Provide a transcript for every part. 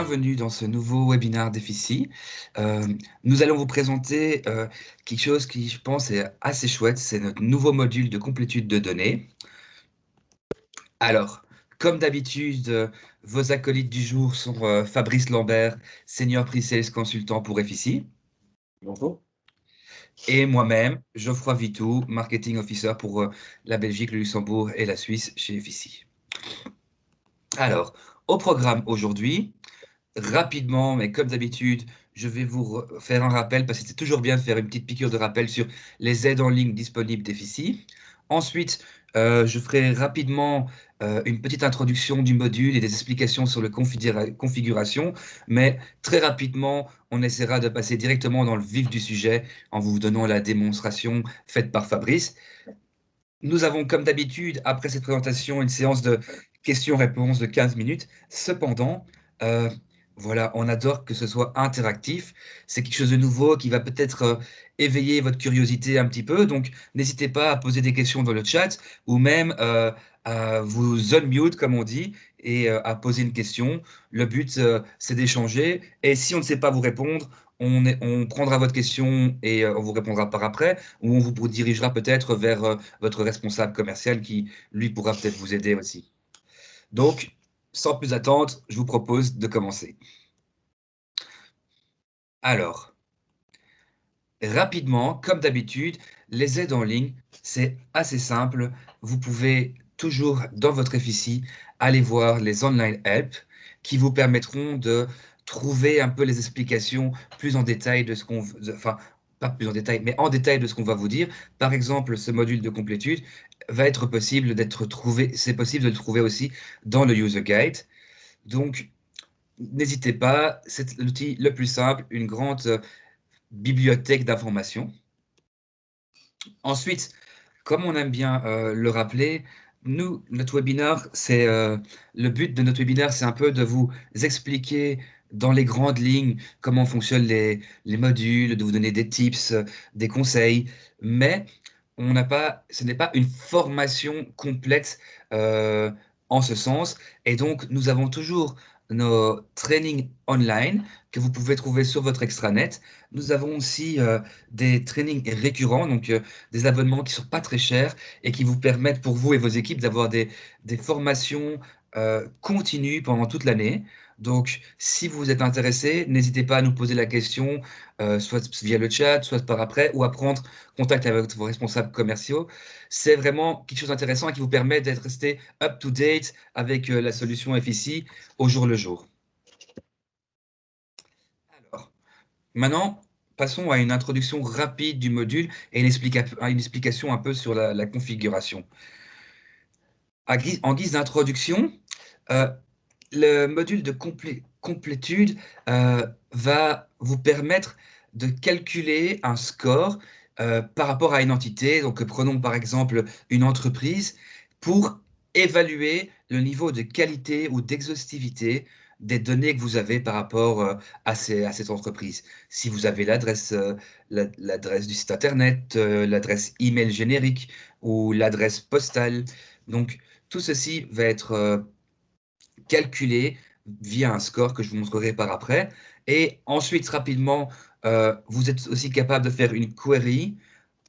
bienvenue dans ce nouveau webinaire d'Efficie. Nous allons vous présenter quelque chose qui, je pense, est assez chouette. C'est notre nouveau module de complétude de données. Alors, comme d'habitude, vos acolytes du jour sont Fabrice Lambert, Senior Pre-Sales Consultant pour Efficie. Bonjour. Et moi-même, Geoffroy Vitou, Marketing Officer pour la Belgique, le Luxembourg et la Suisse chez Efficie. Alors, au programme aujourd'hui, rapidement, mais comme d'habitude, je vais vous faire un rappel parce que c'est toujours bien de faire une petite piqûre de rappel sur les aides en ligne disponibles d'Efficie. Ensuite, je ferai rapidement une petite introduction du module et des explications sur la configuration, mais très rapidement, on essaiera de passer directement dans le vif du sujet en vous donnant la démonstration faite par Fabrice. Nous avons, comme d'habitude, après cette présentation, une séance de questions-réponses de 15 minutes. Cependant, voilà, on adore que ce soit interactif. C'est quelque chose de nouveau qui va peut-être éveiller votre curiosité un petit peu. Donc, n'hésitez pas à poser des questions dans le chat ou même à vous unmute, comme on dit, et à poser une question. Le but, c'est d'échanger. Et si on ne sait pas vous répondre, on prendra votre question et on vous répondra par après, ou on vous dirigera peut-être vers votre responsable commercial qui, lui, pourra peut-être vous aider aussi. Donc, sans plus attendre, je vous propose de commencer. Alors, rapidement, comme d'habitude, les aides en ligne, c'est assez simple. Vous pouvez toujours, dans votre Efficie, aller voir les online help qui vous permettront de trouver un peu les explications plus en détail de ce qu'on... Enfin, pas plus en détail, mais en détail de ce qu'on va vous dire. Par exemple, ce module de complétude va être possible d'être trouvé, c'est possible de le trouver aussi dans le user guide. Donc, n'hésitez pas, c'est l'outil le plus simple, une grande bibliothèque d'informations. Ensuite, comme on aime bien le rappeler, nous, notre webinaire, le but de notre webinaire, c'est un peu de vous expliquer dans les grandes lignes comment fonctionnent les modules, de vous donner des tips, des conseils, mais ce n'est pas une formation complète euh, en ce sens. Et donc, nous avons toujours nos trainings online que vous pouvez trouver sur votre extranet. Nous avons aussi des trainings récurrents, donc des abonnements qui ne sont pas très chers et qui vous permettent pour vous et vos équipes d'avoir des formations continues pendant toute l'année. Donc, si vous êtes intéressé, n'hésitez pas à nous poser la question, soit via le chat, soit par après, ou à prendre contact avec vos responsables commerciaux. C'est vraiment quelque chose d'intéressant et qui vous permet d'être resté up-to-date avec la solution FIC au jour le jour. Alors, maintenant, passons à une introduction rapide du module et une explication un peu sur la configuration. En guise d'introduction, le module de complétude va vous permettre de calculer un score par rapport à une entité. Donc, prenons par exemple une entreprise pour évaluer le niveau de qualité ou d'exhaustivité des données que vous avez par rapport à cette entreprise. Si vous avez l'adresse du site internet, l'adresse email générique ou l'adresse postale. Donc, tout ceci va être calculé via un score que je vous montrerai par après. Et ensuite, rapidement, vous êtes aussi capable de faire une query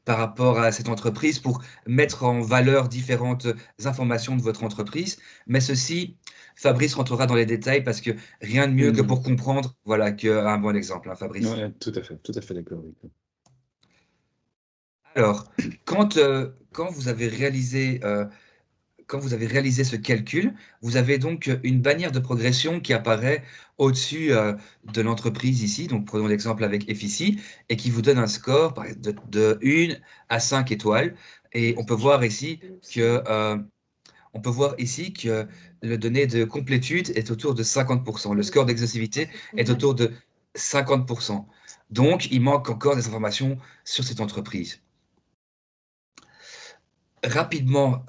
par rapport à cette entreprise pour mettre en valeur différentes informations de votre entreprise. Mais ceci, Fabrice rentrera dans les détails parce que rien de mieux que pour comprendre, voilà, qu'un bon exemple, hein, Fabrice. Ouais, tout à fait d'accord. Oui. Alors, quand vous avez réalisé ce calcul, vous avez donc une bannière de progression qui apparaît au-dessus de l'entreprise ici. Donc, prenons l'exemple avec Efficie et qui vous donne un score de 1 à 5 étoiles. Et on peut voir ici que le donné de complétude est autour de 50%. Le score d'exhaustivité est autour de 50%. Donc, il manque encore des informations sur cette entreprise. Rapidement,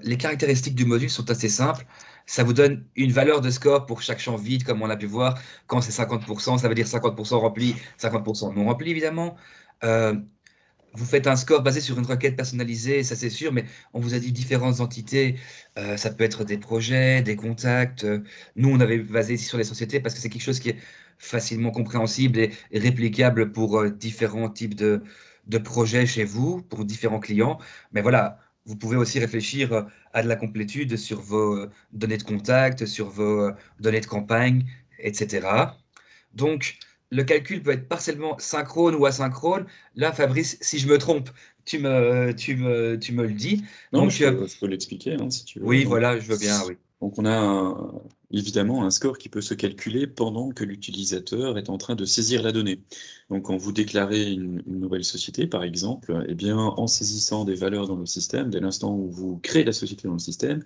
les caractéristiques du module sont assez simples. Ça vous donne une valeur de score pour chaque champ vide, comme on a pu voir. Quand c'est 50%, ça veut dire 50% rempli, 50% non rempli, évidemment. vous faites un score basé sur une requête personnalisée, ça c'est sûr, mais on vous a dit différentes entités. Ça peut être des projets, des contacts. Nous, on avait basé ici sur les sociétés parce que c'est quelque chose qui est facilement compréhensible et réplicable pour différents types de projets chez vous, pour différents clients. Mais voilà, vous pouvez aussi réfléchir à de la complétude sur vos données de contact, sur vos données de campagne, etc. Donc, le calcul peut être partiellement synchrone ou asynchrone. Là, Fabrice, si je me trompe, tu me le dis. Non, mais Donc, je peux l'expliquer hein, si tu veux. oui, voilà, je veux bien, oui. Donc on a évidemment un score qui peut se calculer pendant que l'utilisateur est en train de saisir la donnée. Donc quand vous déclarez une nouvelle société, par exemple, eh bien, en saisissant des valeurs dans le système, dès l'instant où vous créez la société dans le système,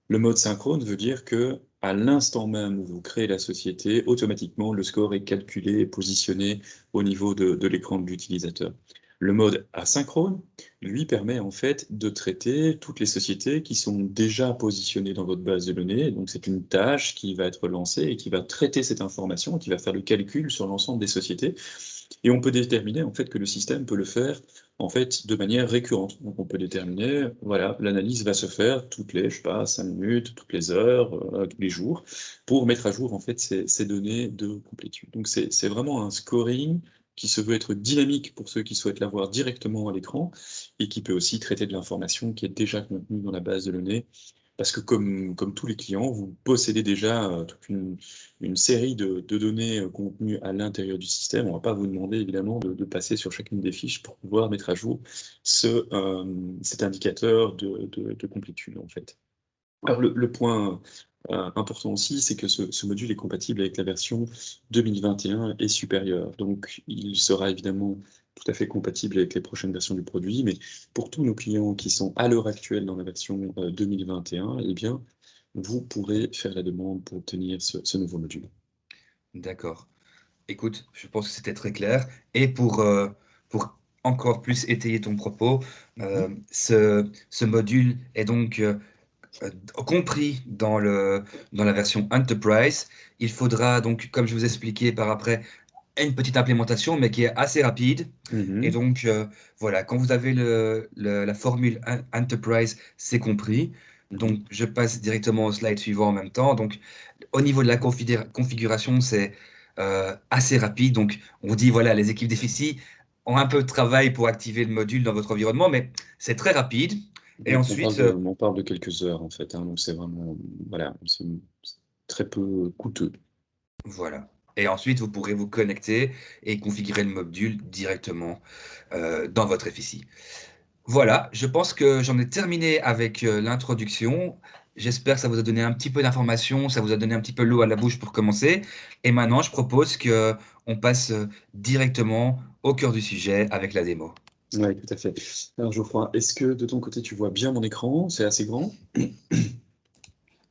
le mode synchrone veut dire que à l'instant même où vous créez la société, automatiquement, le score est calculé et positionné au niveau de l'écran de l'utilisateur. Le mode asynchrone, lui, permet en fait de traiter toutes les sociétés qui sont déjà positionnées dans votre base de données. Donc, c'est une tâche qui va être lancée et qui va traiter cette information, qui va faire le calcul sur l'ensemble des sociétés. Et on peut déterminer en fait que le système peut le faire en fait de manière récurrente. Donc on peut déterminer, voilà, l'analyse va se faire toutes les, je sais pas, 5 minutes, toutes les heures, tous les jours, pour mettre à jour en fait ces données de complétude. Donc c'est vraiment un scoring qui se veut être dynamique pour ceux qui souhaitent l'avoir directement à l'écran et qui peut aussi traiter de l'information qui est déjà contenue dans la base de données. Parce que comme tous les clients, vous possédez déjà toute une série de données contenues à l'intérieur du système. On ne va pas vous demander évidemment de passer sur chacune des fiches pour pouvoir mettre à jour cet indicateur de complétude en fait. Alors le point important aussi, c'est que ce module est compatible avec la version 2021 et supérieure. Donc il sera évidemment tout à fait compatible avec les prochaines versions du produit, mais pour tous nos clients qui sont à l'heure actuelle dans la version 2021, eh bien, vous pourrez faire la demande pour obtenir ce nouveau module. D'accord. Écoute, je pense que c'était très clair. Et pour encore plus étayer ton propos, ce module est donc compris dans la version Enterprise. Il faudra donc, comme je vous expliquais par après, une petite implémentation, mais qui est assez rapide. Et Mhm. donc, voilà, quand vous avez la formule Enterprise, c'est compris. Mhm. Donc, je passe directement au slide suivant en même temps. Donc, au niveau de la configuration, c'est assez rapide. Donc, on dit, voilà, les équipes d'FICI ont un peu de travail pour activer le module dans votre environnement, mais c'est très rapide. Et Donc ensuite, on parle de quelques heures en fait, hein, donc c'est vraiment, voilà, c'est très peu coûteux. voilà. Et ensuite, vous pourrez vous connecter et configurer le module directement dans votre FICI. Voilà, je pense que j'en ai terminé avec l'introduction. J'espère que ça vous a donné un petit peu d'informations, ça vous a donné un petit peu l'eau à la bouche pour commencer. Et maintenant, je propose que on passe directement au cœur du sujet avec la démo. Oui, tout à fait. Alors Geoffroy, est-ce que de ton côté tu vois bien mon écran? C'est assez grand?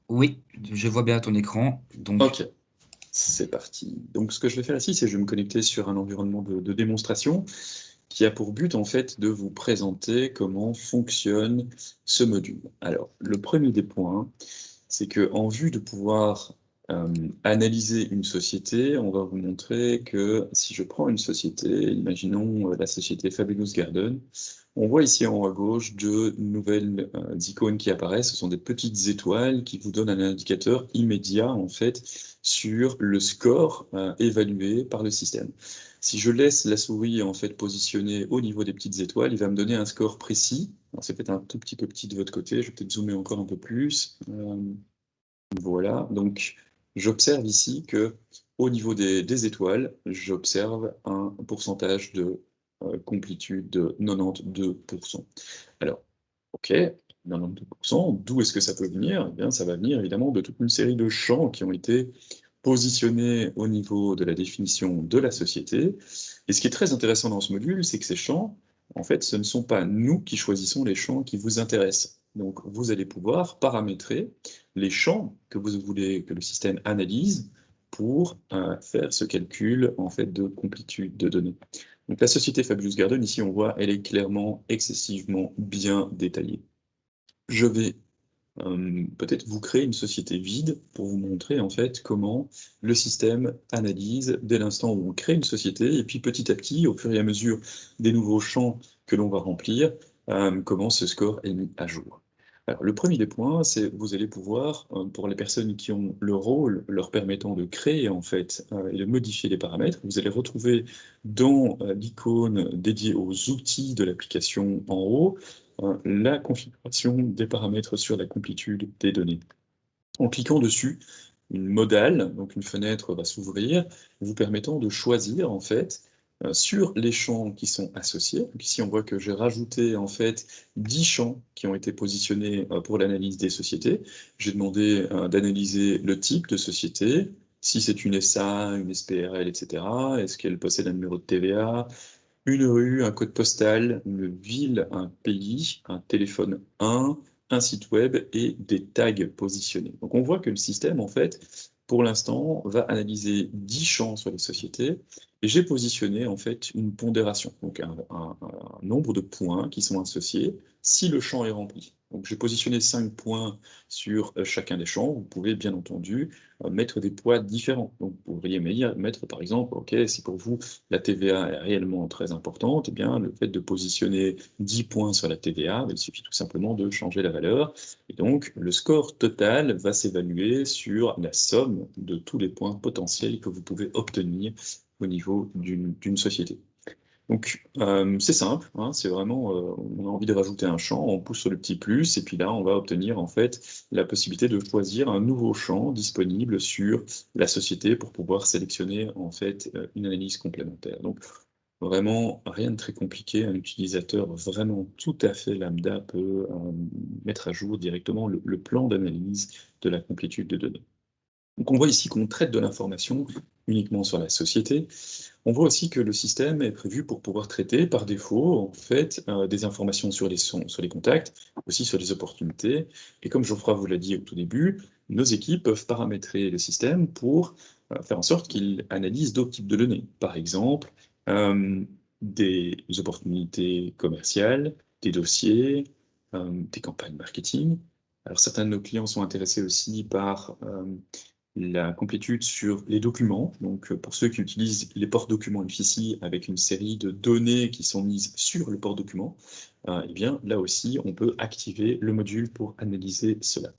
Oui, je vois bien ton écran. Donc, Ok, c'est parti. Donc ce que je vais faire ici, c'est que je vais me connecter sur un environnement de démonstration qui a pour but en fait de vous présenter comment fonctionne ce module. Alors, le premier des points, c'est que en vue de pouvoir analyser une société, on va vous montrer que si je prends une société, imaginons la société Fabulous Garden, on voit ici en haut à gauche de nouvelles icônes qui apparaissent. Ce sont des petites étoiles qui vous donnent un indicateur immédiat en fait sur le score évalué par le système. Si je laisse la souris en fait positionnée au niveau des petites étoiles, il va me donner un score précis. Alors, c'est peut-être un tout petit peu petit de votre côté, je vais peut-être zoomer encore un peu plus. Voilà, donc j'observe ici que au niveau des étoiles, j'observe un pourcentage de complétude de 92%. Alors, ok, 92%, d'où est-ce que ça peut venir? Eh bien, ça va venir évidemment de toute une série de champs qui ont été positionnés au niveau de la définition de la société. Et ce qui est très intéressant dans ce module, c'est que ces champs, en fait, ce ne sont pas nous qui choisissons les champs qui vous intéressent. Donc, vous allez pouvoir paramétrer les champs que vous voulez que le système analyse pour faire ce calcul en fait de complétude de données. Donc la société Fabulous Garden, ici on voit, elle est clairement excessivement bien détaillée. Je vais peut-être vous créez une société vide pour vous montrer en fait comment le système analyse dès l'instant où on crée une société, et puis petit à petit, au fur et à mesure des nouveaux champs que l'on va remplir, comment ce score est mis à jour. Alors, le premier des points, c'est vous allez pouvoir, pour les personnes qui ont le rôle leur permettant de créer en fait et de modifier les paramètres, vous allez retrouver dans l'icône dédiée aux outils de l'application en haut, la configuration des paramètres sur la complétude des données. En cliquant dessus, une modale, donc une fenêtre va s'ouvrir, vous permettant de choisir en fait sur les champs qui sont associés. Donc ici, on voit que j'ai rajouté en fait 10 champs qui ont été positionnés pour l'analyse des sociétés. J'ai demandé d'analyser le type de société, si c'est une SA, une SPRL, etc. Est-ce qu'elle possède un numéro de TVA, une rue, un code postal, une ville, un pays, un téléphone un site web et des tags positionnés. Donc on voit que le système, en fait, pour l'instant, va analyser 10 champs sur les sociétés, et j'ai positionné en fait une pondération, donc un nombre de points qui sont associés si le champ est rempli. Donc j'ai positionné 5 points sur chacun des champs. Vous pouvez bien entendu mettre des poids différents. Donc vous pourriez mettre par exemple, ok, si pour vous la TVA est réellement très importante, eh bien, le fait de positionner 10 points sur la TVA, il suffit tout simplement de changer la valeur. Et donc, le score total va s'évaluer sur la somme de tous les points potentiels que vous pouvez obtenir au niveau d'une société. Donc, c'est simple, hein, c'est vraiment, on a envie de rajouter un champ, on pousse sur le petit plus, et puis là, on va obtenir en fait la possibilité de choisir un nouveau champ disponible sur la société pour pouvoir sélectionner en fait une analyse complémentaire. Donc, vraiment, rien de très compliqué, un utilisateur vraiment tout à fait lambda peut mettre à jour directement le plan d'analyse de la complétude de données. Donc, on voit ici qu'on traite de l'information uniquement sur la société. On voit aussi que le système est prévu pour pouvoir traiter par défaut en fait des informations sur sur les contacts, aussi sur les opportunités. Et comme Geoffroy vous l'a dit au tout début, nos équipes peuvent paramétrer le système pour faire en sorte qu'il analyse d'autres types de données. Par exemple, euh, des opportunités commerciales, des dossiers, des campagnes marketing. Alors certains de nos clients sont intéressés aussi par la complétude sur les documents. Donc, pour ceux qui utilisent les porte-documents Efficie avec une série de données qui sont mises sur le porte-document, eh bien, là aussi, on peut activer le module pour analyser cela.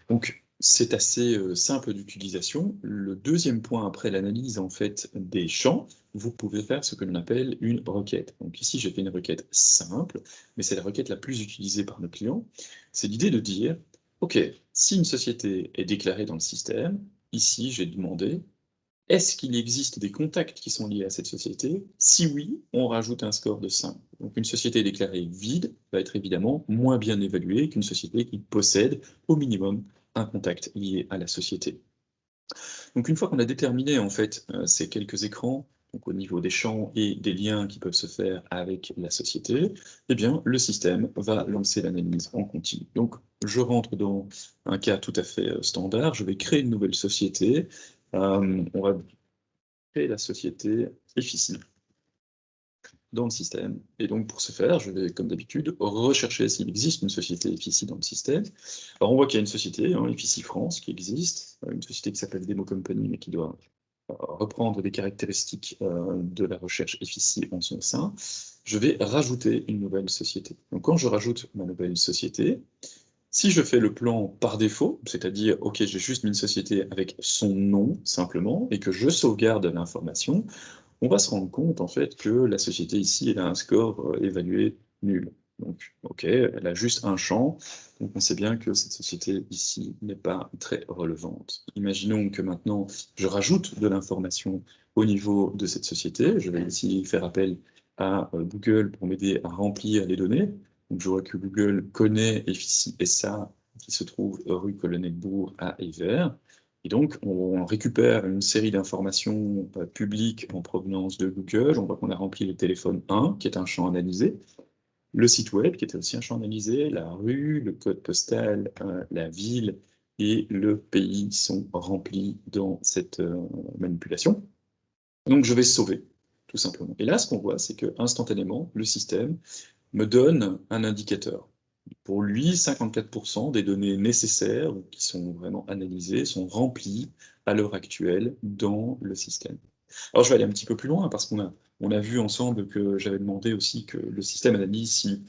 Donc, c'est assez simple d'utilisation. Le deuxième point, après l'analyse en fait des champs, vous pouvez faire ce que l'on appelle une requête. Donc ici, j'ai fait une requête simple, mais c'est la requête la plus utilisée par nos clients. C'est l'idée de dire, OK, si une société est déclarée dans le système, ici, j'ai demandé, est-ce qu'il existe des contacts qui sont liés à cette société? Si oui, on rajoute un score de 5. Donc une société déclarée vide va être évidemment moins bien évaluée qu'une société qui possède au minimum un contact lié à la société. Donc une fois qu'on a déterminé en fait ces quelques écrans, donc au niveau des champs et des liens qui peuvent se faire avec la société, eh bien le système va lancer l'analyse en continu. Donc je rentre dans un cas tout à fait standard, je vais créer une nouvelle société, on va créer la société Efficie dans le système. Et donc, pour ce faire, je vais, comme d'habitude, rechercher s'il existe une société Efficie dans le système. Alors, on voit qu'il y a une société, hein, Efficie France, qui existe, une société qui s'appelle Demo Company, mais qui doit reprendre des caractéristiques de la recherche Efficie en son sein. Je vais rajouter une nouvelle société. Donc, quand je rajoute ma nouvelle société, si je fais le plan par défaut, c'est-à-dire, OK, j'ai juste mis une société avec son nom, simplement, et que je sauvegarde l'information, on va se rendre compte en fait que la société ici, elle a un score évalué nul. Donc, OK, elle a juste un champ, donc on sait bien que cette société ici n'est pas très relevante. Imaginons que maintenant, je rajoute de l'information au niveau de cette société. Je vais ici faire appel à Google pour m'aider à remplir les données. Donc, je vois que Google connaît Efficie SA, qui se trouve rue Colonel-Bourg à Evere. Et donc, on récupère une série d'informations publiques en provenance de Google. On voit qu'on a rempli le téléphone 1, qui est un champ analysé, le site web, qui était aussi un champ analysé, la rue, le code postal, la ville et le pays sont remplis dans cette manipulation. Donc, je vais sauver, tout simplement. Et là, ce qu'on voit, c'est que instantanément, le système me donne un indicateur. Pour lui, 54% des données nécessaires, ou qui sont vraiment analysées, sont remplies à l'heure actuelle dans le système. Alors je vais aller un petit peu plus loin, parce qu'on a vu ensemble que j'avais demandé aussi que le système analyse si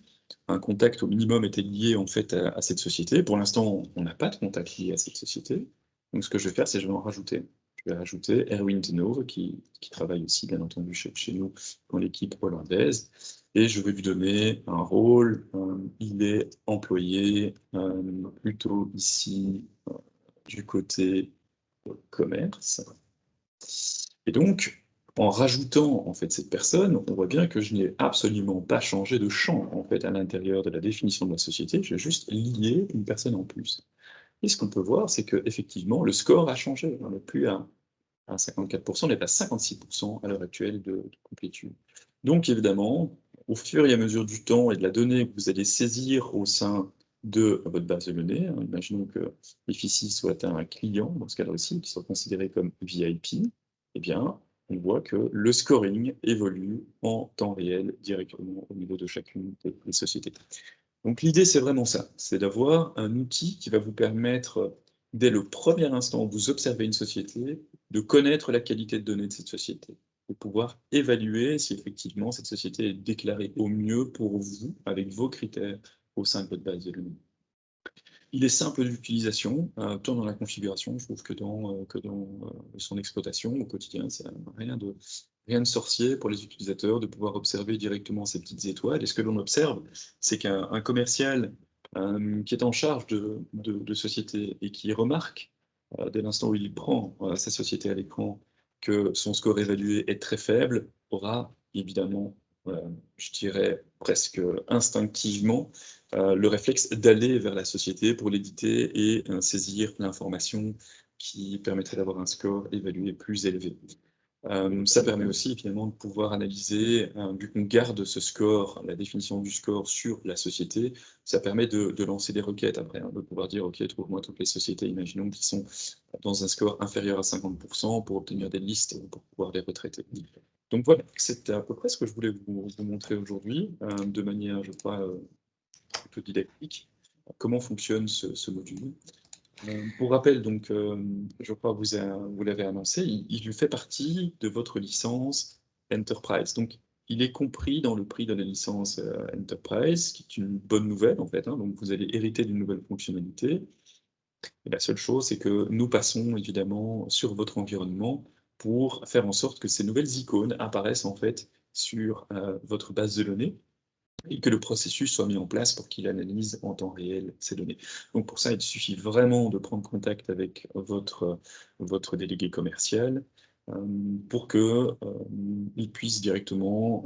un contact au minimum était lié en fait à cette société. Pour l'instant, on n'a pas de contact lié à cette société. Donc ce que je vais faire, c'est que je vais en rajouter. Je vais rajouter Erwin Denove, qui travaille aussi, bien entendu, chez nous, dans l'équipe hollandaise. Et je vais lui donner un rôle. Il est employé plutôt ici du côté commerce. Et donc, en rajoutant en fait cette personne, on voit bien que je n'ai absolument pas changé de champ en fait à l'intérieur de la définition de la société, j'ai juste lié une personne en plus. Et ce qu'on peut voir, c'est que effectivement le score a changé. On n'est plus à 54%, on est à 56% à l'heure actuelle de complétude. Donc évidemment, au fur et à mesure du temps et de la donnée que vous allez saisir au sein de votre base de données, imaginons que Efficie soit un client, dans ce cas-là aussi, qui soit considéré comme VIP, eh bien, on voit que le scoring évolue en temps réel directement au niveau de chacune des sociétés. Donc l'idée, c'est vraiment ça, c'est d'avoir un outil qui va vous permettre, dès le premier instant où vous observez une société, de connaître la qualité de données de cette société, de pouvoir évaluer si effectivement cette société est déclarée au mieux pour vous, avec vos critères au sein de votre base de données. Il est simple d'utilisation, tant dans la configuration, je trouve, que dans son exploitation au quotidien. C'est rien de sorcier pour les utilisateurs de pouvoir observer directement ces petites étoiles. Et ce que l'on observe, c'est qu'un commercial qui est en charge de société et qui remarque, dès l'instant où il prend sa société à l'écran, que son score évalué est très faible, aura évidemment, je dirais presque instinctivement, le réflexe d'aller vers la société pour l'éditer et saisir l'information qui permettrait d'avoir un score évalué plus élevé. Ça permet aussi évidemment de pouvoir analyser, vu qu'on garde ce score, la définition du score sur la société, ça permet de lancer des requêtes après, de pouvoir dire: «OK, trouve-moi toutes les sociétés, imaginons, qui sont dans un score inférieur à 50% pour obtenir des listes, pour pouvoir les retraiter». Donc voilà, c'était à peu près ce que je voulais vous montrer aujourd'hui, de manière, je crois, plutôt didactique, comment fonctionne ce module. Pour rappel, donc, je crois que vous l'avez annoncé, il fait partie de votre licence Enterprise. Donc, il est compris dans le prix de la licence Enterprise, qui est une bonne nouvelle en fait, hein. Donc, vous allez hériter d'une nouvelle fonctionnalité. Et la seule chose, c'est que nous passons évidemment sur votre environnement pour faire en sorte que ces nouvelles icônes apparaissent en fait sur votre base de données et que le processus soit mis en place pour qu'il analyse en temps réel ces données. Donc pour ça, il suffit vraiment de prendre contact avec votre délégué commercial pour qu'il puisse directement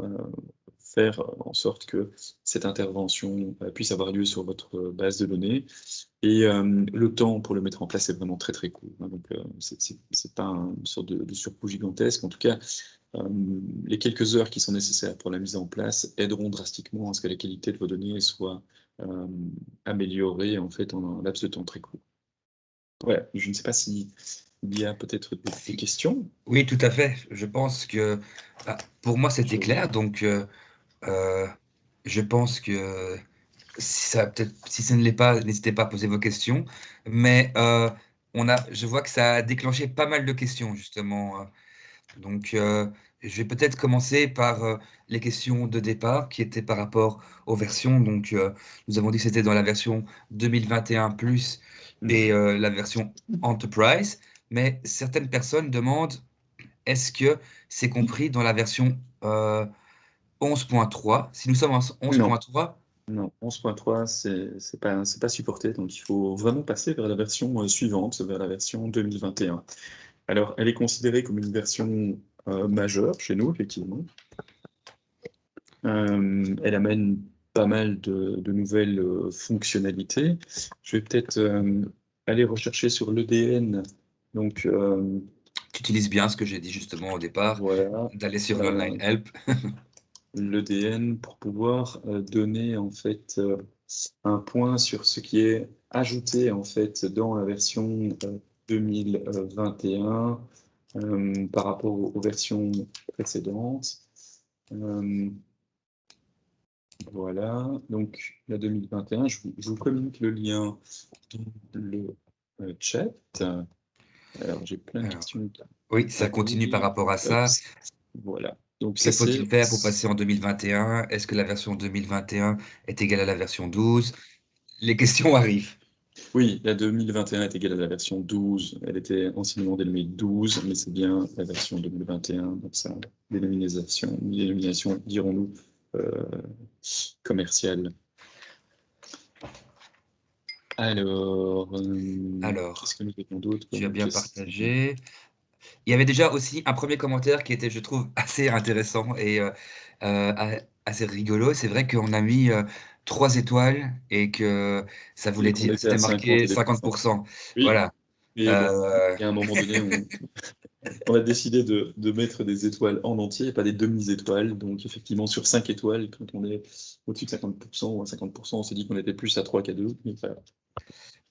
faire en sorte que cette intervention puisse avoir lieu sur votre base de données. Et le temps pour le mettre en place est vraiment très très court, hein. Donc c'est pas une sorte de surcoût gigantesque. En tout cas, les quelques heures qui sont nécessaires pour la mise en place aideront drastiquement à ce que la qualité de vos données soit améliorée en fait en un laps de temps très court. Ouais, je ne sais pas s'il y a peut-être des Si. questions? Oui, tout à fait. Je pense que, pour moi, c'était Je vous clair, donc heu, je pense que si ça peut-être si ça ne l'est pas, n'hésitez pas à poser vos questions. Mais je vois que ça a déclenché pas mal de questions justement, donc je vais peut-être commencer par, les questions de départ qui étaient par rapport aux versions. Donc nous avons dit que c'était dans la version 2021 plus et mmh. la version Enterprise, mais certaines personnes demandent: «Est-ce que c'est compris dans la version, 11.3?» Si nous sommes en Non, 11.3. non, 11.3, c'est pas supporté, donc il faut vraiment passer vers la version suivante, vers la version 2021. Alors, elle est considérée comme une version majeure chez nous, effectivement. Elle amène pas mal de nouvelles fonctionnalités. Je vais peut-être aller rechercher sur l'EDN. Donc, Tu utilises bien ce que j'ai dit justement au départ, voilà, d'aller sur l'online help. l'EDN pour pouvoir donner en fait un point sur ce qui est ajouté en fait dans la version 2021 par rapport aux versions précédentes. Voilà, donc la 2021, je vous communique le lien dans le chat. Alors, j'ai plein de Alors, questions qui oui, ça continue par arrivent. rapport à Hop, ça. voilà, donc Que ça faut-il c'est... faire pour passer en 2021? Est-ce que la version 2021 est égale à la version 12? Les questions arrivent. Oui, la 2021 est égale à la version 12. Elle était anciennement dénommée 12, mais c'est bien la version 2021. Donc, ça, dénomination, dirons-nous, commerciale. Alors, qu'est-ce Alors, que nous avons d'autre tu as comme bien question? partagé. Il y avait déjà aussi un premier commentaire qui était, je trouve, assez intéressant et assez rigolo. C'est vrai qu'on a mis 3 étoiles et que ça voulait Et qu'on dire, était à c'était 50 marqué et des pourcents. 50%. Oui, Voilà. mais bon, Euh, il y a un moment donné, on a décidé de mettre des étoiles en entier et pas des demi-étoiles. Donc, effectivement, sur 5 étoiles, quand on est au-dessus de 50% ou à 50%, on s'est dit qu'on était plus à 3 qu'à 2. Mais voilà.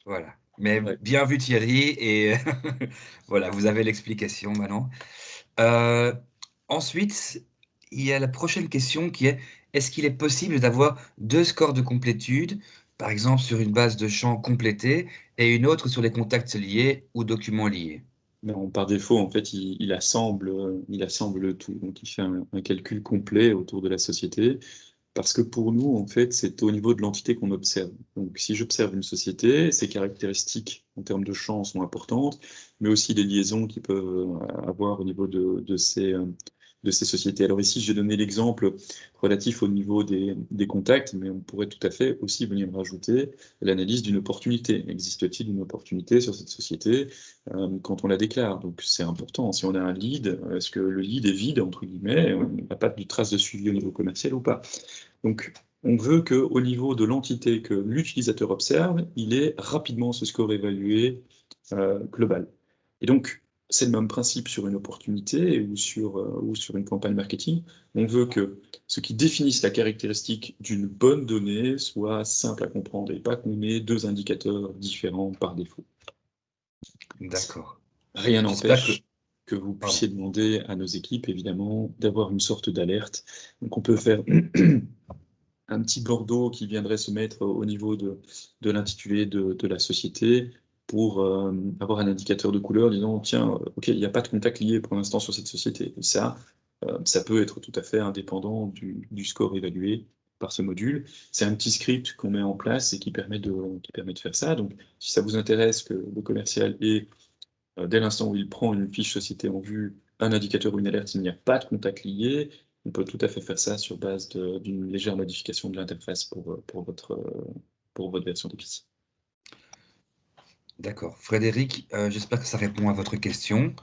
voilà. Mais Ouais. bien vu Thierry et voilà, vous avez l'explication maintenant. Heu, ensuite, il y a la prochaine question qui est: est-ce qu'il est possible d'avoir 2 scores de complétude, par exemple sur une base de champs complétée et une autre sur les contacts liés ou documents liés? Non, par défaut, en fait, il assemble le tout. Donc, il fait un calcul complet autour de la société. Parce que pour nous, en fait, c'est au niveau de l'entité qu'on observe. Donc, si j'observe une société, ses caractéristiques en termes de champs sont importantes, mais aussi les liaisons qu'ils peuvent avoir au niveau de ces sociétés. Alors ici, j'ai donné l'exemple relatif au niveau des contacts, mais on pourrait tout à fait aussi venir rajouter l'analyse d'une opportunité. Existe-t-il une opportunité sur cette société quand on la déclare? Donc, c'est important. Si on a un lead, est-ce que le lead est vide, entre guillemets, on n'a pas de trace de suivi au niveau commercial ou pas? Donc, on veut qu'au niveau de l'entité que l'utilisateur observe, il ait rapidement ce score évalué global. Et donc, c'est le même principe sur une opportunité ou sur une campagne marketing. On veut que ce qui définisse la caractéristique d'une bonne donnée soit simple à comprendre et pas qu'on ait deux indicateurs différents par défaut. D'accord. Rien J'espère que n'empêche que vous pardon. puissiez demander à nos équipes, évidemment, d'avoir une sorte d'alerte. Donc, on peut faire un petit bordeaux qui viendrait se mettre au niveau de l'intitulé de la société pour avoir un indicateur de couleur disant, tiens, OK, il n'y a pas de contact lié pour l'instant sur cette société. Et ça peut être tout à fait indépendant du score évalué par ce module. C'est un petit script qu'on met en place et qui permet de faire ça. Donc, si ça vous intéresse que le commercial ait, dès l'instant où il prend une fiche société en vue, un indicateur ou une alerte, il n'y a pas de contact lié, on peut tout à fait faire ça sur base d'une légère modification de l'interface pour votre version d'Office. D'accord. Frédéric, j'espère que ça répond à votre question.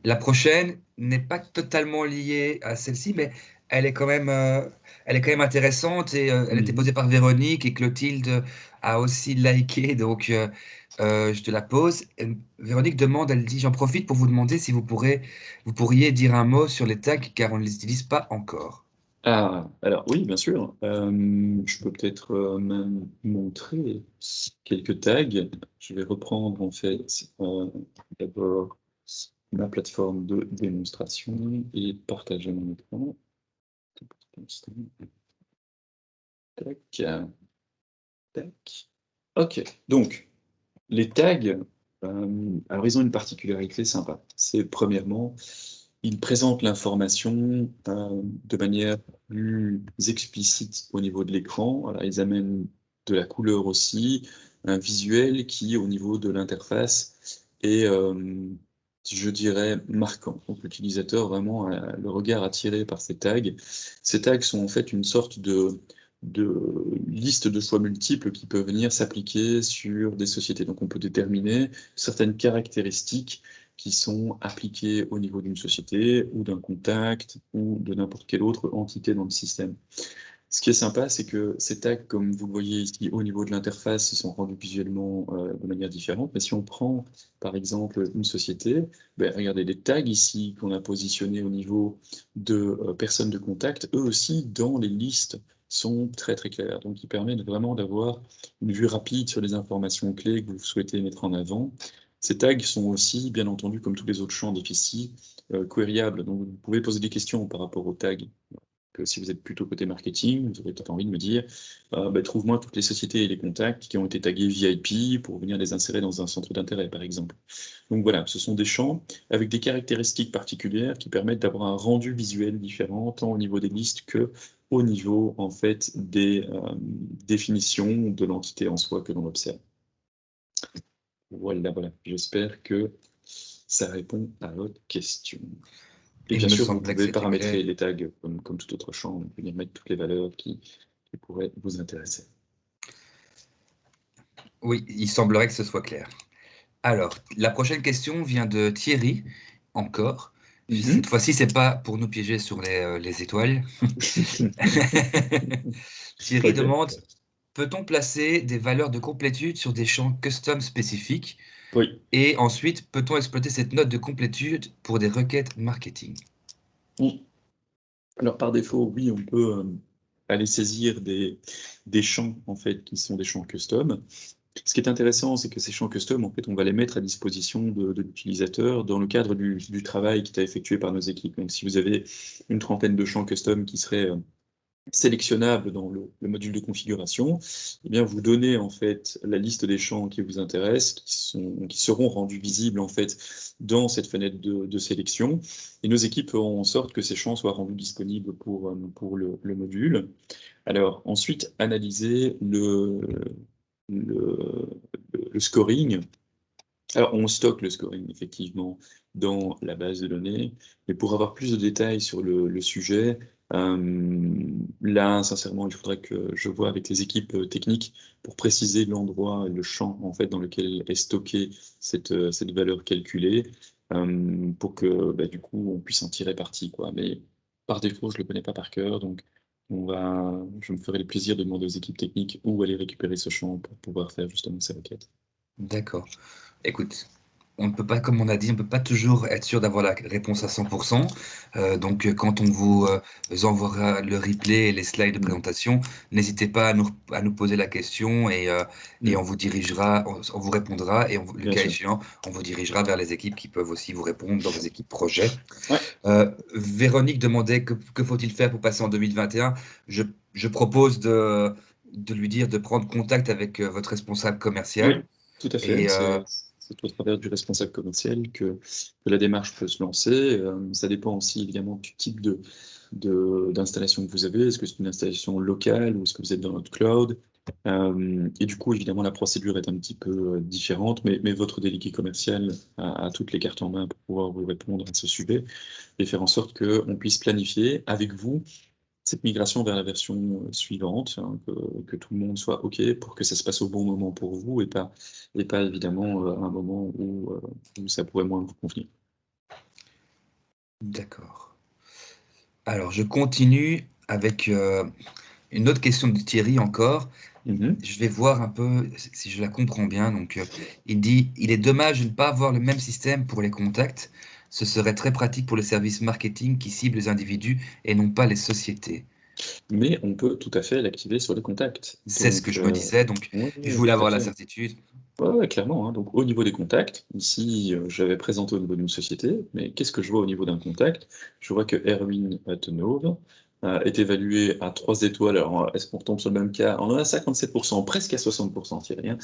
La prochaine n'est pas totalement liée à celle-ci, mais elle est quand même, elle est quand même intéressante et elle était Mhm. posée par Véronique et Clotilde a aussi liké donc je te la pose. Véronique demande, elle dit: «J'en profite pour vous demander si vous pourriez dire un mot sur les tags car on ne les utilise pas encore». Ah, alors oui, bien sûr. Je peux peut-être même montrer quelques tags. Je vais reprendre en fait d'abord ma plateforme de démonstration et partager mon écran. Tac, tac. Ok, donc les tags, alors ils ont une particularité sympa. C'est premièrement, ils présentent l'information de manière plus explicite au niveau de l'écran. Voilà, ils amènent de la couleur aussi, un visuel qui, au niveau de l'interface, est, je dirais, marquant. Donc l'utilisateur vraiment a le regard attiré par ces tags. Ces tags sont en fait une sorte de liste de choix multiples qui peuvent venir s'appliquer sur des sociétés. Donc on peut déterminer certaines caractéristiques qui sont appliquées au niveau d'une société ou d'un contact ou de n'importe quelle autre entité dans le système. Ce qui est sympa, c'est que ces tags, comme vous le voyez ici au niveau de l'interface, ils sont rendus visuellement de manière différente. Mais si on prend par exemple une société, ben, regardez les tags ici qu'on a positionnés au niveau de personnes de contact, eux aussi dans les listes sont très très clairs. Donc ils permettent vraiment d'avoir une vue rapide sur les informations clés que vous souhaitez mettre en avant. Ces tags sont aussi, bien entendu, comme tous les autres champs d'Office, queryable. Donc vous pouvez poser des questions par rapport aux tags que si vous êtes plutôt côté marketing, vous aurez peut-être envie de me dire, trouve-moi toutes les sociétés et les contacts qui ont été tagués VIP pour venir les insérer dans un centre d'intérêt, par exemple. Donc voilà, ce sont des champs avec des caractéristiques particulières qui permettent d'avoir un rendu visuel différent, tant au niveau des listes que au niveau, en fait, des définitions de l'entité en soi que l'on observe. Voilà, voilà. J'espère que ça répond à votre question. Et Il bien me sûr, vous semblait que pouvez c'était clair. paramétrer les tags comme tout autre champ, venir mettre toutes les valeurs qui pourraient vous intéresser. Oui, il semblerait que ce soit clair. Alors, la prochaine question vient de Thierry, encore. Cette Mhm. fois-ci, c'est pas pour nous piéger sur les étoiles. Thierry Ok. demande, peut-on placer des valeurs de complétude sur des champs custom spécifiques? Oui. Et ensuite, peut-on exploiter cette note de complétude pour des requêtes marketing? Mm. Alors par défaut, oui, on peut aller saisir des champs en fait qui sont des champs custom. Ce qui est intéressant, c'est que ces champs custom, en fait, on va les mettre à disposition de l'utilisateur dans le cadre du travail qui est effectué par nos équipes. Donc si vous avez une trentaine de champs custom qui seraient sélectionnables dans le module de configuration, eh bien vous donnez en fait la liste des champs qui vous intéressent, qui seront rendus visibles en fait dans cette fenêtre de sélection, et nos équipes feront en sorte que ces champs soient rendus disponibles pour le module. Alors ensuite, analyser le, le scoring. Alors, on stocke le scoring, effectivement, dans la base de données, mais pour avoir plus de détails sur le sujet, là, sincèrement, il faudrait que je vois avec les équipes techniques pour préciser l'endroit et le champ, en fait, dans lequel est stockée cette valeur calculée, pour que, du coup, on puisse en tirer parti, quoi. Mais par défaut, je ne le connais pas par cœur, donc je me ferai le plaisir de demander aux équipes techniques où aller récupérer ce champ pour pouvoir faire justement ces requêtes. D'accord. Écoute, on ne peut pas, comme on a dit, on ne peut pas toujours être sûr d'avoir la réponse à 100%. Quand on vous enverra le replay et les slides de Mm. présentation, n'hésitez pas à nous poser la question et on Mm. vous dirigera, on vous répondra et le Bien cas sûr. échéant, on vous dirigera vers les équipes qui peuvent aussi vous répondre dans vos équipes projet. Ouais. Véronique demandait que faut-il faire pour passer en 2021. Je propose de lui dire de prendre contact avec votre responsable Oui, commercial tout à fait. et C'est au travers du responsable commercial que la démarche peut se lancer. Ça dépend aussi évidemment du type d'installation que vous avez. Est-ce que c'est une installation locale ou est-ce que vous êtes dans notre cloud? Et du coup, évidemment, la procédure est un petit peu différente, mais votre délégué commercial a toutes les cartes en main pour pouvoir vous répondre à ce sujet et faire en sorte qu'on puisse planifier avec vous cette migration vers la version suivante, hein, que tout le monde soit OK pour que ça se passe au bon moment pour vous et pas évidemment à un moment où ça pourrait moins vous convenir. d'accord. Alors, je continue avec une autre question de Thierry encore. Mhm. Je vais voir un peu si je la comprends bien. Donc, il dit, il est dommage de ne pas avoir le même système pour les contacts. Ce serait très pratique pour le service marketing qui cible les individus et non pas les sociétés. Mais on peut tout à fait l'activer sur les contacts. C'est ce que Donc, je me disais. Donc, ouais, je ouais, voulais tout à avoir la fait. certitude. Ouais, ouais, clairement, hein. Donc, au niveau des contacts, ici, j'avais présenté au niveau d'une société, mais qu'est-ce que je vois au niveau d'un contact? Je vois que Erwin Tenove est évalué à 3 étoiles. Alors, est-ce qu'on retombe sur le même cas? On en a 57%, presque à 60%, Thierry, hein,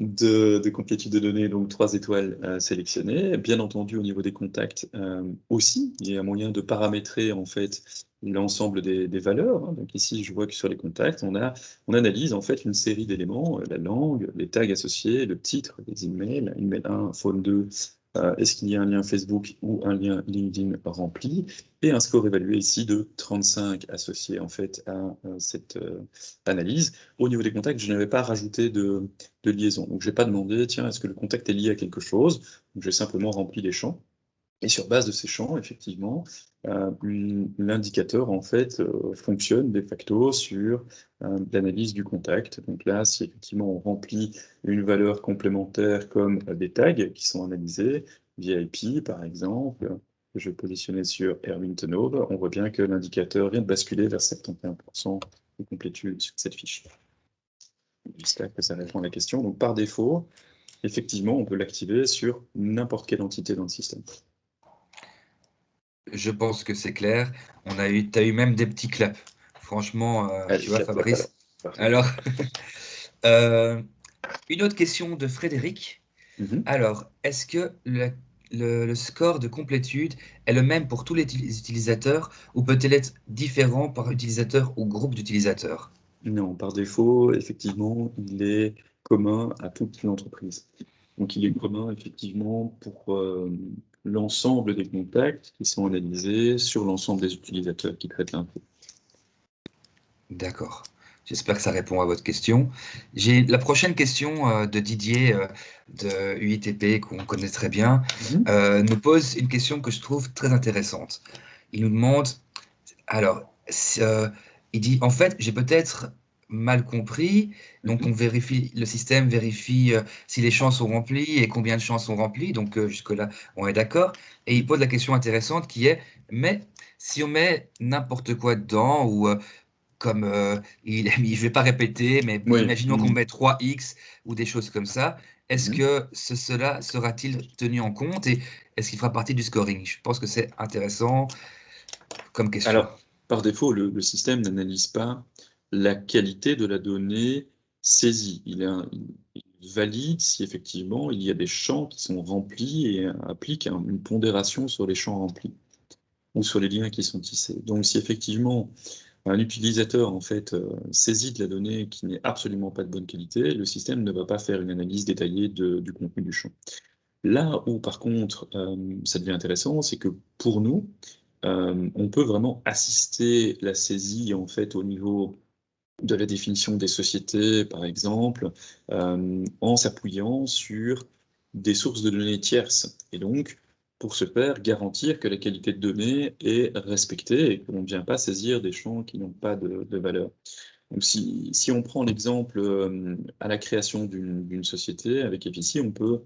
de complétude de données, donc 3 étoiles sélectionnées. Bien entendu, au niveau des contacts aussi, il y a moyen de paramétrer en fait l'ensemble des valeurs, hein. Donc ici, je vois que sur les contacts, on analyse en fait une série d'éléments, la langue, les tags associés, le titre, les emails, email 1, phone 2, est-ce qu'il y a un lien Facebook ou un lien LinkedIn rempli, et un score évalué ici de 35 associé en fait à cette analyse. Au niveau des contacts, je n'avais pas rajouté de liaison. Donc je n'ai pas demandé, tiens, est-ce que le contact est lié à quelque chose? Donc j'ai simplement rempli les champs. Et sur base de ces champs, effectivement, l'indicateur en fait fonctionne de facto sur l'analyse du contact. Donc là, si effectivement on remplit une valeur complémentaire comme des tags qui sont analysés, VIP par exemple, que je vais positionner sur Erwin Tenove, on voit bien que l'indicateur vient de basculer vers 71% de complétude sur cette fiche. J'espère que ça répond à la question. Donc par défaut, effectivement, on peut l'activer sur n'importe quelle entité dans le système. Je pense que c'est clair. T'as eu même des petits claps. Franchement, Allez, tu vois, clap, clap alors. Fabrice. Parfait. Alors, euh, une autre question de Frédéric. Mhm. Alors, est-ce que le score de complétude est le même pour tous les utilisateurs ou peut-il être différent par utilisateur ou groupe d'utilisateurs? Non, par défaut, effectivement, il est commun à toute l'entreprise. Donc, il est commun, effectivement, pour l'ensemble des contacts qui sont analysés sur l'ensemble des utilisateurs qui traitent l'info. D'accord. J'espère que ça répond à votre question. J'ai la prochaine question de Didier de UITP qu'on connaît très bien, Mhm. nous pose une question que je trouve très intéressante. Il nous demande, alors, il dit, en fait, j'ai peut-être mal compris, donc Mhm. le système vérifie si les champs sont remplis et combien de champs sont remplis, donc jusque-là, on est d'accord. Et il Mhm. pose la question intéressante qui est, mais si on met n'importe quoi dedans, ou comme il a mis, je vais pas répéter, mais Oui. imaginons qu'on Mhm. met 3x ou des choses comme ça, est-ce Mhm. que cela sera-t-il tenu en compte et est-ce qu'il fera partie du scoring? Je pense que c'est intéressant comme question. Alors, par défaut, le système n'analyse pas la qualité de la donnée saisie. Il valide si effectivement il y a des champs qui sont remplis et applique une pondération sur les champs remplis ou sur les liens qui sont tissés. Donc, si effectivement un utilisateur en fait saisit de la donnée qui n'est absolument pas de bonne qualité, le système ne va pas faire une analyse détaillée du contenu du champ. Là où par contre ça devient intéressant, c'est que pour nous, on peut vraiment assister la saisie en fait au niveau de la définition des sociétés, par exemple, en s'appuyant sur des sources de données tierces. Et donc, pour ce faire, garantir que la qualité de données est respectée et qu'on ne vient pas saisir des champs qui n'ont pas de valeur. Donc, si on prend l'exemple à la création d'une société avec Efici, on peut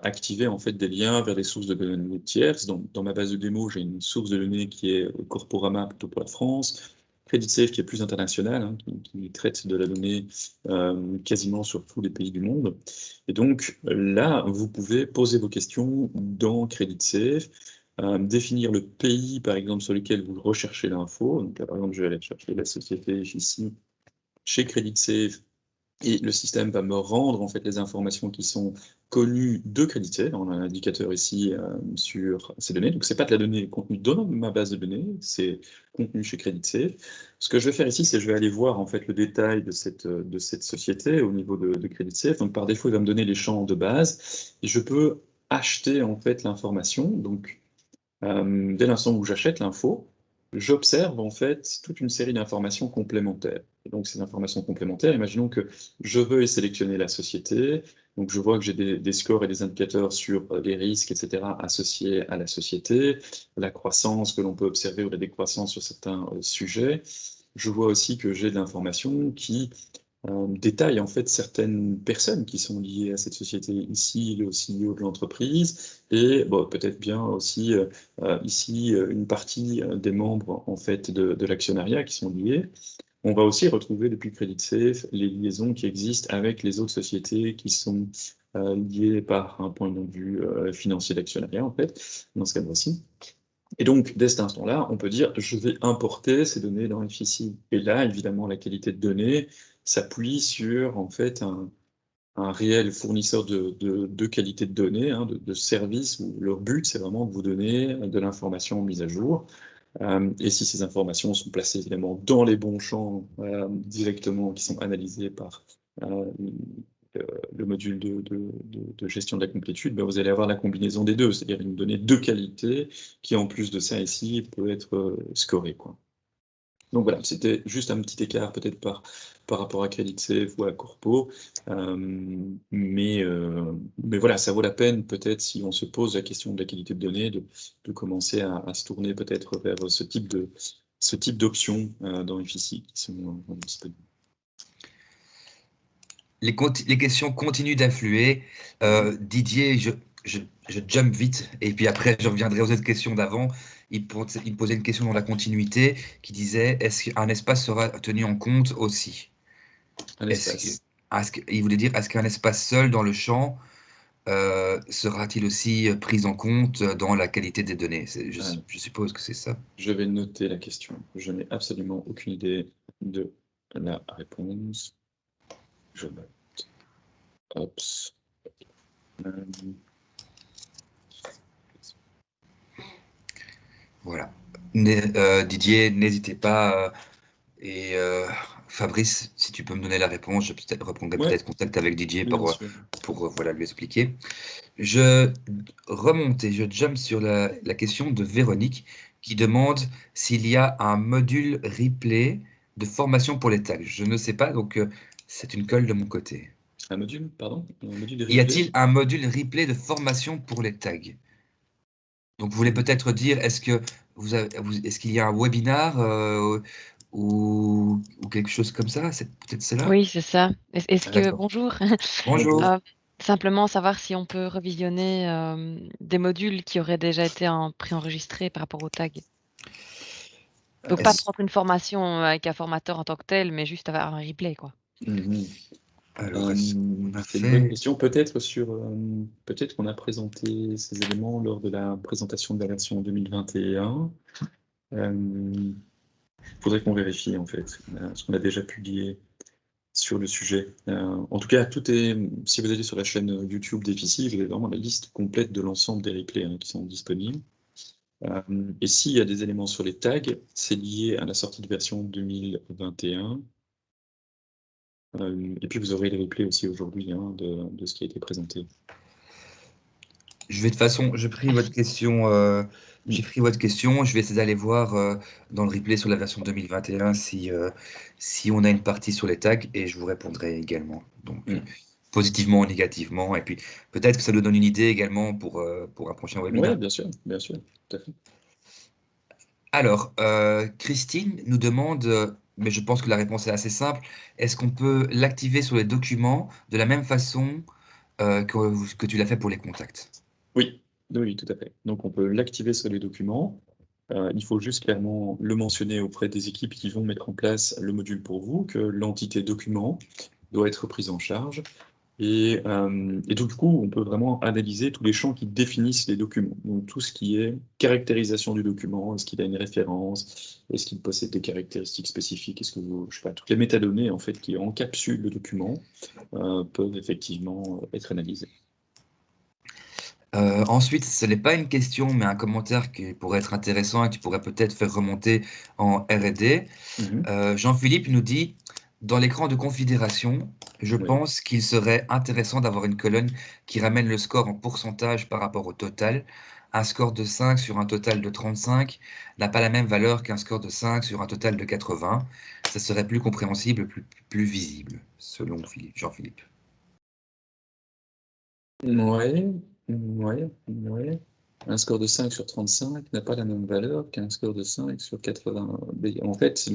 activer en fait des liens vers des sources de données tierces. Dans ma base de démo, j'ai une source de données qui est Corporama plutôt pour la France, CreditSafe qui est plus international, hein, qui traite de la donnée quasiment sur tous les pays du monde. Et donc là, vous pouvez poser vos questions dans CreditSafe, définir le pays par exemple sur lequel vous recherchez l'info. Donc là, par exemple, je vais aller chercher la société ici chez CreditSafe et le système va me rendre en fait les informations qui sont connues de CreditSafe. On a un indicateur ici sur ces données. Donc c'est pas de la donnée contenue dans ma base de données, c'est contenu chez CreditSafe. Ce que je vais faire ici, c'est que je vais aller voir en fait le détail de cette société au niveau de CreditSafe. Donc par défaut, il va me donner les champs de base et je peux acheter en fait l'information. Donc dès l'instant où j'achète l'info, j'observe en fait toute une série d'informations complémentaires. Et donc ces informations complémentaires, imaginons que je veux sélectionner la société, donc je vois que j'ai des scores et des indicateurs sur les risques, etc., associés à la société, la croissance que l'on peut observer ou la décroissance sur certains sujets. Je vois aussi que j'ai de l'information qui détaille en fait certaines personnes qui sont liées à cette société. Ici, le CEO de l'entreprise et bon, peut-être bien aussi ici une partie des membres en fait de l'actionnariat qui sont liés. On va aussi retrouver depuis CreditSafe les liaisons qui existent avec les autres sociétés qui sont liées par un point de vue financier d'actionnariat en fait, dans ce cadre-ci. Et donc, dès cet instant-là, on peut dire, je vais importer ces données dans FICI. Et là, évidemment, la qualité de données s'appuie sur, en fait, un réel fournisseur de qualité de données, hein, de services, où leur but, c'est vraiment de vous donner de l'information mise à jour. Et si ces informations sont placées, évidemment, dans les bons champs, directement, qui sont analysés par euh, le module de gestion de la complétude, ben, vous allez avoir la combinaison des deux, c'est-à-dire une donnée de qualité qui, en plus de ça, ici, peut être scorée, quoi. Donc voilà, c'était juste un petit écart peut-être par rapport à CreditSafe ou à Corpo, mais voilà, ça vaut la peine peut-être si on se pose la question de la qualité de données, de commencer à se tourner peut-être vers ce type d'options dans FICI qui sont disponibles. Les questions continuent d'affluer. Mhm. Didier, je jump vite et puis après je reviendrai aux autres questions d'avant. Il me posait une question dans la continuité qui disait est-ce qu'un espace sera tenu en compte aussi? Un Est-ce que, espace. il voulait dire est-ce qu'un espace seul dans le champ sera-t-il aussi pris en compte dans la qualité des données? Ah, Je suppose que c'est ça. je vais noter la question. Je n'ai absolument aucune idée de la réponse. Je note. Hop. Euh, Voilà. Didier, n'hésitez pas. Et Fabrice, si tu peux me donner la réponse, je reprendrai Ouais, peut-être contact avec Didier bien sûr. pour voilà, lui expliquer. Je remonte et je jump sur la question de Véronique qui demande s'il y a un module replay de formation pour les tags. Je ne sais pas, donc c'est une colle de mon côté. Un module, pardon? Un module de Y replay? a-t-il un module replay de formation pour les tags? Donc vous voulez peut-être dire, est-ce que est-ce qu'il y a un webinar ou quelque chose comme ça? C'est peut-être cela? Oui, c'est ça. Est-ce Ah, que d'accord. bonjour, Bonjour. Bonjour. simplement savoir si on peut revisionner, des modules qui auraient déjà été préenregistrés par rapport aux tags? Donc pas Est-ce- prendre une formation, avec un formateur en tant que tel, mais juste avoir un replay, quoi. Mhm. Alors, est-ce qu'on a C'est une bonne fait... question. Peut-être qu'on a présenté ces éléments lors de la présentation de la version 2021. Il faudrait qu'on vérifie en fait ce qu'on a déjà publié sur le sujet. En tout cas, si vous allez sur la chaîne YouTube d'Efici, vous avez vraiment la liste complète de l'ensemble des replays qui sont disponibles. Et s'il y a des éléments sur les tags, c'est lié à la sortie de version 2021. Et puis vous aurez les replays aussi aujourd'hui de ce qui a été présenté. Je vais de toute façon, Merci. j'ai pris votre question, je vais essayer d'aller voir dans le replay sur la version 2021 si on a une partie sur les tags et je vous répondrai également. Donc, Mm. positivement ou négativement. Et puis, peut-être que ça nous donne une idée également pour un prochain Ouais, webinaire. bien sûr, tout à fait. Alors, Christine nous demande, mais je pense que la réponse est assez simple, est-ce qu'on peut l'activer sur les documents de la même façon que tu l'as fait pour les contacts? Oui, oui, tout à fait. Donc on peut l'activer sur les documents. Il faut juste clairement le mentionner auprès des équipes qui vont mettre en place le module pour vous, que l'entité document doit être prise en charge. Et donc, du coup, on peut vraiment analyser tous les champs qui définissent les documents. Donc, tout ce qui est caractérisation du document, est-ce qu'il a une référence, est-ce qu'il possède des caractéristiques spécifiques, est-ce que je sais pas, toutes les métadonnées en fait qui encapsulent le document peuvent effectivement être analysées. Ensuite, ce n'est pas une question, mais un commentaire qui pourrait être intéressant et que tu pourrais peut-être faire remonter en R&D. Mhm. Jean-Philippe nous dit, dans l'écran de configuration, je Oui. pense qu'il serait intéressant d'avoir une colonne qui ramène le score en pourcentage par rapport au total. Un score de 5 sur un total de 35 n'a pas la même valeur qu'un score de 5 sur un total de 80. Ça serait plus compréhensible, plus visible, selon Jean-Philippe. Ouais, ouais. Un score de 5 sur 35 n'a pas la même valeur qu'un score de 5 sur 80. Mais en fait,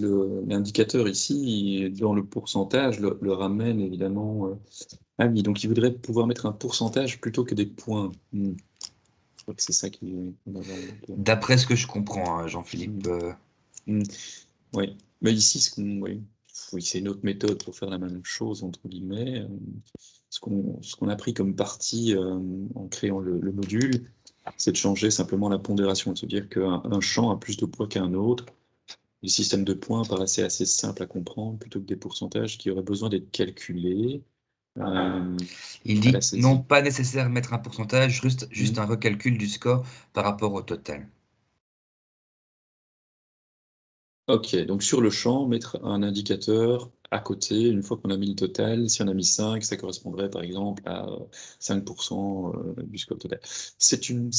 l'indicateur ici, dans le pourcentage, le ramène évidemment. Ah oui, donc il voudrait pouvoir mettre un pourcentage plutôt que des points. Je crois que c'est ça qu'on va voir. D'après ce que je comprends, hein, Hmm. Jean-Philippe. Hmm. Oui, mais ici, oui, oui, c'est une autre méthode pour faire la même chose, entre guillemets. Ce qu'on a pris comme parti en créant le module, c'est de changer simplement la pondération, de se dire qu'un champ a plus de poids qu'un autre. Le système de points paraissait assez simple à comprendre, plutôt que des pourcentages qui auraient besoin d'être calculés Il à la dit non, saisie. pas nécessaire de mettre un pourcentage, juste Hmm. un recalcul du score par rapport au total. Ok, donc sur le champ, mettre un indicateur à côté, une fois qu'on a mis le total, si on a mis 5, ça correspondrait par exemple à 5% du score total. C'est une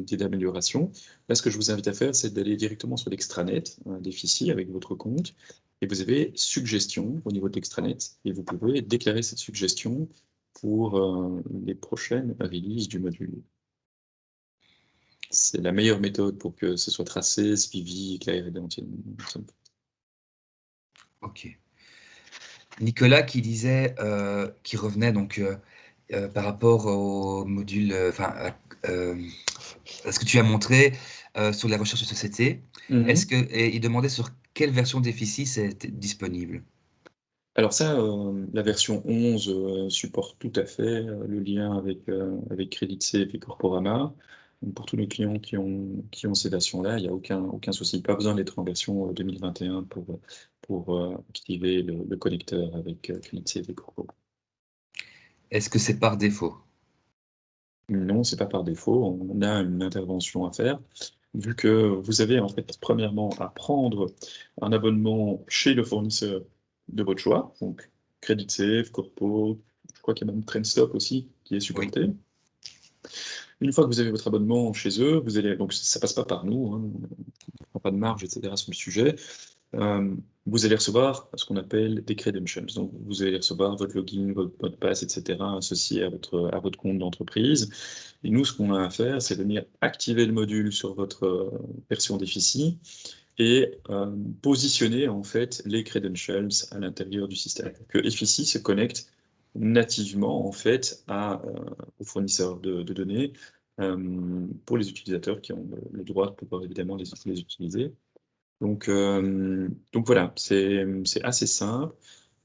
idée d'amélioration. Là, ce que je vous invite à faire, c'est d'aller directement sur l'extranet d'Effici avec votre compte, et vous avez suggestion au niveau de l'extranet, et vous pouvez déclarer cette suggestion pour les prochaines releases du module. C'est la meilleure méthode pour que ce soit tracé, suivi, clair et entièrement. Ok. Nicolas qui disait, qui revenait donc par rapport au module, à ce que tu as montré sur les recherches de société. Mhm. Et il demandait sur quelle version d'Effici c'est disponible. Alors ça, la version 11 supporte tout à fait le lien avec Credit Safe et Corporama. Donc, pour tous les clients qui ont ces versions-là, il n'y a aucun souci. Pas besoin d'être en version 2021 pour activer le connecteur avec Credit Safe et Corporama. Est-ce que c'est par défaut? Non, c'est pas par défaut. On a une intervention à faire. Vu que vous avez en fait premièrement à prendre un abonnement chez le fournisseur de votre choix, donc Credit Safe, Corpo, je crois qu'il y a même TrendStop aussi qui est Oui, supporté. Une fois que vous avez votre abonnement chez eux, vous allez, donc ça passe pas par nous, hein, on ne prend pas de marge, etc. sur le sujet. Euh, vous allez recevoir ce qu'on appelle des credentials. Donc, vous allez recevoir votre login, votre mot de passe, etc., associé à votre compte d'entreprise. Et nous, ce qu'on a à faire, c'est venir activer le module sur votre version d'Efficie et positionner en fait les credentials à l'intérieur du système. Que Efficie se connecte nativement en fait au fournisseur de données pour les utilisateurs qui ont le droit de pouvoir évidemment les utiliser. Donc voilà, c'est assez simple.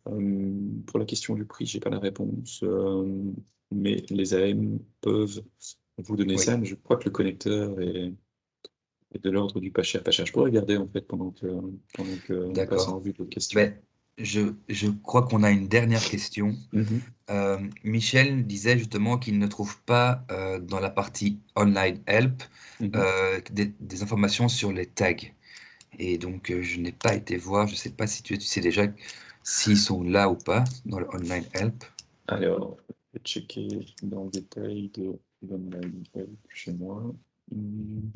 Pour la question du prix, j'ai pas la réponse, mais les AM peuvent vous donner oui, ça, mais je crois que le connecteur est de l'ordre du pas cher, pas cher. Je pourrais regarder en fait pendant que on passe en d'accord. revue d'autres questions. Ben, je crois qu'on a une dernière question. Mhm. Michel disait justement qu'il ne trouve pas dans la partie online help Mhm. des informations sur les tags. Et donc, je n'ai pas été voir, je ne sais pas si tu sais déjà s'ils sont là ou pas dans le online help. Alors, je vais checker dans le détail de l'online help chez moi. Mhm.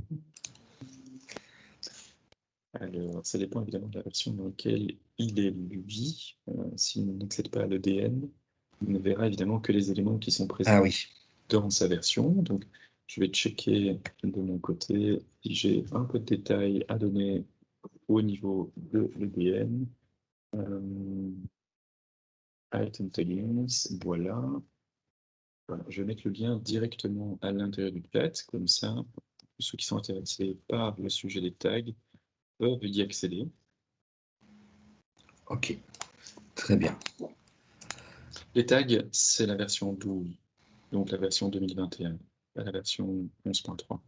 Alors, ça dépend évidemment de la version dans laquelle il est lui. S'il n'accède pas à l'EDN, il ne verra évidemment que les éléments qui sont Ah présents oui, dans sa version. Donc, je vais checker de mon côté si j'ai un peu de détails à donner au niveau de l'EDN. Item taggings, voilà. Voilà. Je vais mettre le lien directement à l'intérieur du chat, comme ça, ceux qui sont intéressés par le sujet des tags peuvent y accéder. ok, très bien. Les tags, c'est la version 12, donc la version 2021, pas la version 11.3. Donc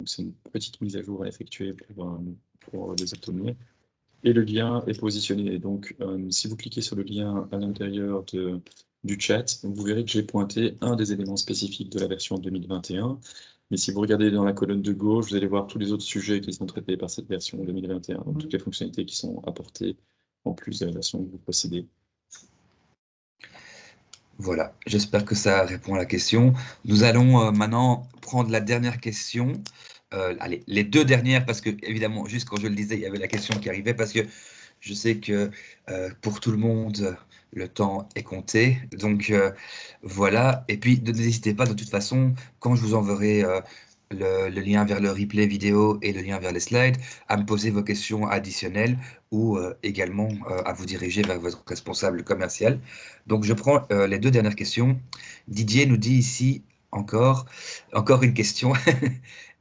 c'est une petite mise à jour à effectuer pour les obtenir. Et le lien est positionné. Donc si vous cliquez sur le lien à l'intérieur du chat, vous verrez que j'ai pointé un des éléments spécifiques de la version 2021. Mais si vous regardez dans la colonne de gauche, vous allez voir tous les autres sujets qui sont traités par cette version 2021, donc toutes les fonctionnalités qui sont apportées en plus de la version que vous possédez. Voilà, j'espère que ça répond à la question. Nous allons maintenant prendre la dernière question. Allez, les deux dernières, parce que, évidemment, juste quand je le disais, il y avait la question qui arrivait, parce que je sais que pour tout le monde, le temps est compté. Donc voilà. Et puis n'hésitez pas de toute façon, quand je vous enverrai le lien vers le replay vidéo et le lien vers les slides, à me poser vos questions additionnelles ou également à vous diriger vers votre responsable commercial. Donc je prends les deux dernières questions. Didier nous dit ici encore une question.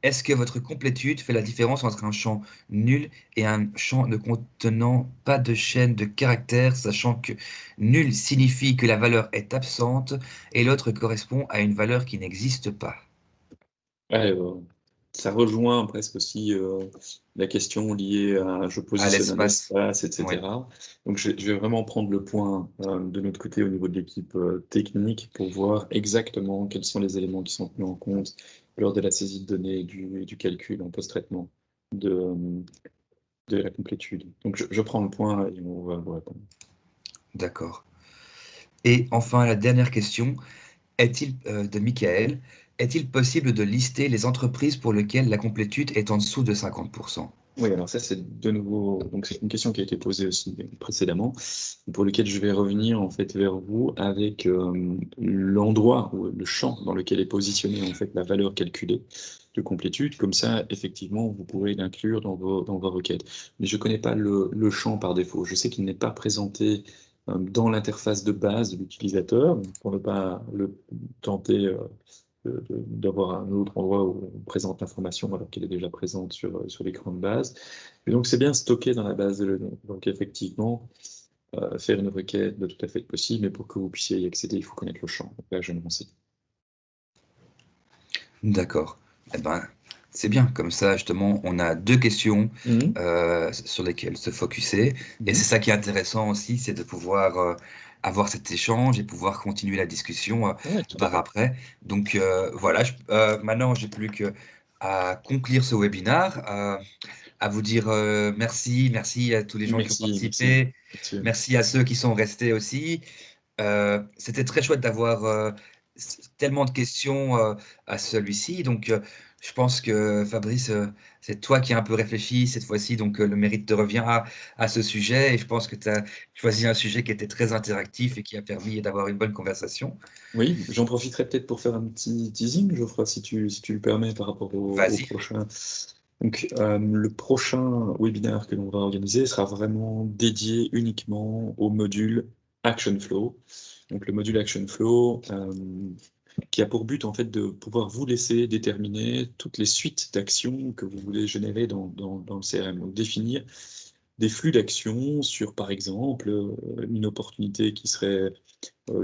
Est-ce que votre complétude fait la différence entre un champ nul et un champ ne contenant pas de chaîne de caractères, sachant que nul signifie que la valeur est absente et l'autre correspond à une valeur qui n'existe pas? Alors, ça rejoint presque aussi la question liée à je À positionne un l'espace. espace, Oui, etc. Donc, je vais vraiment prendre le point de notre côté au niveau de l'équipe technique pour voir exactement quels sont les éléments qui sont tenus en compte lors de la saisie de données et du calcul en post-traitement de, de la complétude. Donc, je prends le point et on va vous répondre. d'accord. Et enfin, la dernière question, de Michael, est-il possible de lister les entreprises pour lesquelles la complétude est en dessous de 50%? Oui, alors ça, c'est de nouveau, donc c'est une question qui a été posée aussi précédemment, pour lequel je vais revenir en fait vers vous avec l'endroit ou le champ dans lequel est positionnée en fait la valeur calculée de complétude. Comme ça, effectivement, vous pourrez l'inclure dans vos requêtes. Mais je ne connais pas le champ par défaut. Je sais qu'il n'est pas présenté dans l'interface de base de l'utilisateur, pour ne pas le tenter. D'avoir un autre endroit où on présente l'information alors qu'elle est déjà présente sur l'écran de base. Et donc, c'est bien stocké dans la base de données. Donc, effectivement, faire une requête doit tout à fait être possible, mais pour que vous puissiez y accéder, il faut connaître le champ. Donc là, je me renseigne. D'accord. Eh ben, c'est bien. Comme ça, justement, on a 2 questions Mhm. sur lesquelles se focuser. Et Mhm. c'est ça qui est intéressant aussi, c'est de pouvoir avoir cet échange et pouvoir continuer la discussion Ouais, tout à par fait. après. Donc voilà, maintenant, j'ai plus que à conclure ce webinaire, à vous dire merci, merci à tous les gens qui ont Merci, merci. participé, Merci. merci à ceux qui sont restés aussi. C'était très chouette d'avoir tellement de questions à celui-ci. Donc, je pense que Fabrice, c'est toi qui as un peu réfléchi cette fois-ci. Donc, le mérite te revient à ce sujet. Et je pense que tu as choisi un sujet qui était très interactif et qui a permis d'avoir une bonne conversation. Oui, j'en profiterai peut-être pour faire un petit teasing, Geoffroy, si tu le permets, par rapport au Vas-y. prochain. Donc, le prochain webinaire que l'on va organiser sera vraiment dédié uniquement au module Action Flow. Donc, le module Action Flow, qui a pour but en fait de pouvoir vous laisser déterminer toutes les suites d'actions que vous voulez générer dans le CRM. Donc, définir des flux d'actions sur, par exemple, une opportunité qui serait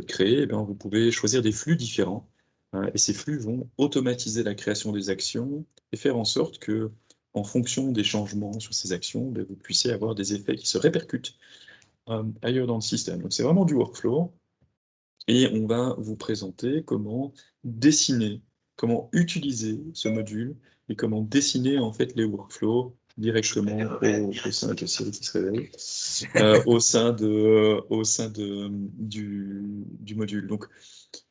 créée, eh bien, vous pouvez choisir des flux différents, hein, et ces flux vont automatiser la création des actions et faire en sorte que, en fonction des changements sur ces actions, ben, vous puissiez avoir des effets qui se répercutent ailleurs dans le système. Donc c'est vraiment du workflow, et on va vous présenter comment dessiner, comment utiliser ce module et comment dessiner en fait les workflows directement au sein de Cyril qui se réveille, au sein du module. Donc,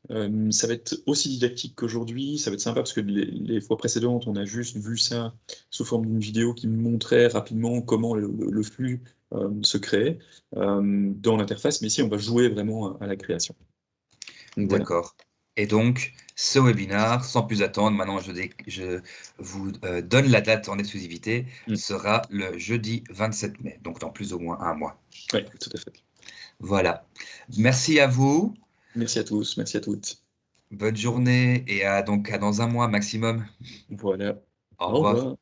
ça va être aussi didactique qu'aujourd'hui, ça va être sympa parce que les fois précédentes, on a juste vu ça sous forme d'une vidéo qui montrait rapidement comment le flux se crée dans l'interface, mais ici, on va jouer vraiment à la création. Donc voilà. D'accord. Et donc, ce webinaire, sans plus attendre, maintenant je vous donne la date en exclusivité, Mm. sera le jeudi 27 mai, donc dans plus ou moins un mois. Oui, tout à fait. Voilà. Merci à vous. Merci à tous, merci à toutes. Bonne journée et donc à dans un mois maximum. Voilà. Au Au revoir. revoir.